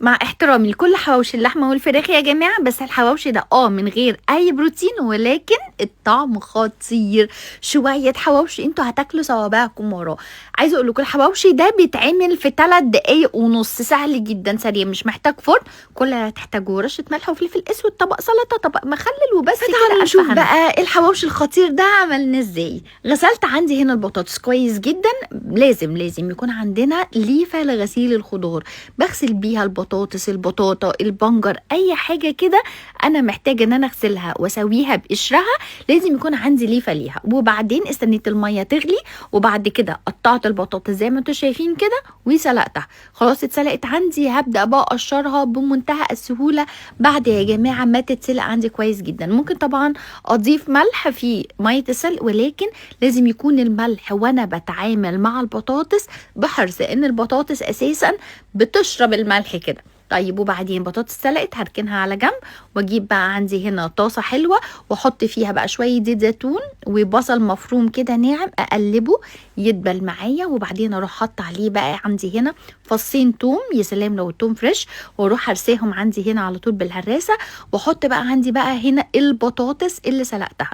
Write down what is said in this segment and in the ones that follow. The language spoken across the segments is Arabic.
مع احترامي لكل حواوشي اللحمه والفراخ يا جماعه، بس الحواوشي ده من غير اي بروتين، ولكن الطعم خطير. شويه حواوشي انتوا هتاكلوا صوابعكم وراه. عايزه اقول لكم الحواوشي ده بيتعمل في 3 دقايق ونص، سهل جدا سريع، مش محتاج فرن. كل اللي هتحتاجوه رشه ملح وفلفل اسود، طبق سلطه، طبق مخلل، وبس كده. تعالوا نشوف بقى الحواوشي الخطير ده عملناه ازاي. غسلت عندي هنا البطاطس كويس جدا. لازم يكون عندنا ليفه لغسيل الخضار، بغسل بيها البطاطس، البطاطا، البنجر، اي حاجه كده انا محتاجه ان انا اغسلها واسويها بقشرها، لازم يكون عندي ليفه ليها. وبعدين استنيت الميه تغلي، وبعد كده قطعت البطاطس زي ما انتم شايفين كده وسلقتها. خلاص اتسلقت عندي، هبدا بقى اقشرها بمنتهى السهوله بعد يا جماعه ما تتسلق عندي كويس جدا. ممكن طبعا اضيف ملح في ميه السلق، ولكن لازم يكون الملح وانا بتعامل مع البطاطس بحرص، لان البطاطس اساسا بتشرب الملح كده. طيب وبعدين بطاطس سلقت هركنها على جنب، واجيب بقى عندي هنا طاسه حلوه واحط فيها بقى شويه زيت زيتون وبصل مفروم كده ناعم، اقلبه يدبل معايا. وبعدين اروح حاطه عليه بقى عندي هنا فصين توم، يا سلام لو التوم فريش، واروح هرساهم عندي هنا على طول بالهراسه، واحط بقى عندي بقى هنا البطاطس اللي سلقتها.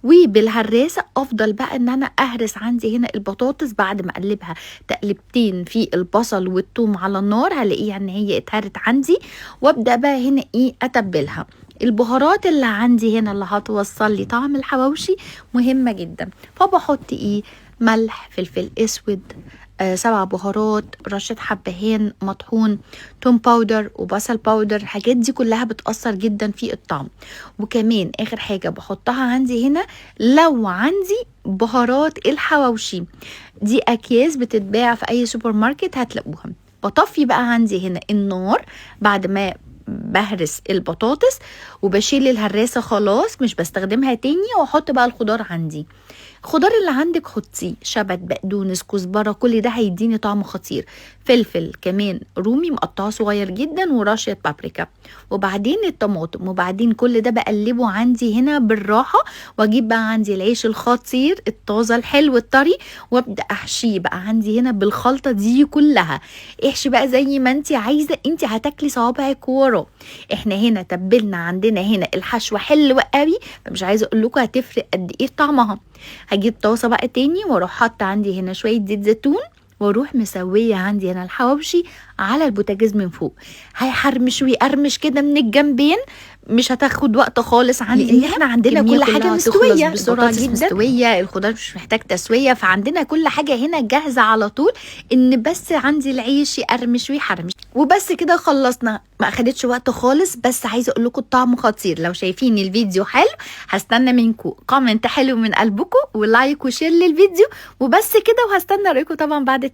وبالهراسه افضل بقى ان انا اهرس عندي هنا البطاطس بعد ما اقلبها تقلبتين في البصل والثوم على النار، هلاقيها ان هي اتهرت عندي. وابدا بقى هنا اتبلها. البهارات اللي عندي هنا اللي هتوصل لي طعم الحواوشي مهمه جدا، فبحط ملح، فلفل اسود، 7 بهارات، رشة حبهان مطحون، توم باودر وبصل باودر. الحاجات دي كلها بتأثر جدا في الطعم. وكمان اخر حاجة بحطها عندي هنا، لو عندي بهارات الحواوشي دي اكياس بتتباع في اي سوبر ماركت هتلاقوها. بطفي بقى عندي هنا النار بعد ما بهرس البطاطس، وبشيل الهراسة خلاص مش بستخدمها تاني، واحط بقى الخضار عندي. الخضار اللي عندك حطيه، شبت، بقدونس، كزبره، كل ده هيديني طعم خطير. فلفل كمان رومي مقطعه صغير جدا، ورشه بابريكا، وبعدين الطماطم. وبعدين كل ده بقلبه عندي هنا بالراحه، واجيب بقى عندي العيش الخطير الطازه الحلو الطري، وابدا احشيه بقى عندي هنا بالخلطه دي كلها. احشي بقى زي ما انت عايزه، انت هتاكلي صوابعك وراه. احنا هنا تبلنا عندنا هنا الحشوه حلوه قوي، فمش عايزه اقول لكم هتفرق قد ايه في طعمها. هجيب طاسه بقى تاني، واروح حاطه عندي هنا شويه زيت زيتون، واروح مسويه عندي هنا الحواوشي على البوتاجاز من فوق. هيحرمش ويقرمش كده من الجنبين، مش هتاخد وقت خالص عندي، لان احنا عندنا كل حاجه مستويه بسرعه جدا، مستويه، الخضار مش محتاج تسويه، فعندنا كل حاجه هنا جاهزه على طول، ان بس عندي العيش يقرمش ويحرمش. وبس كده خلصنا، ما اخدتش وقت خالص. بس عايزه اقول لكم الطعم خطير. لو شايفين الفيديو حلو هستنى منكم كومنت حلو من قلبكم، ولايك وشير للفيديو، وبس كده. وهستنى رايكم طبعا بعد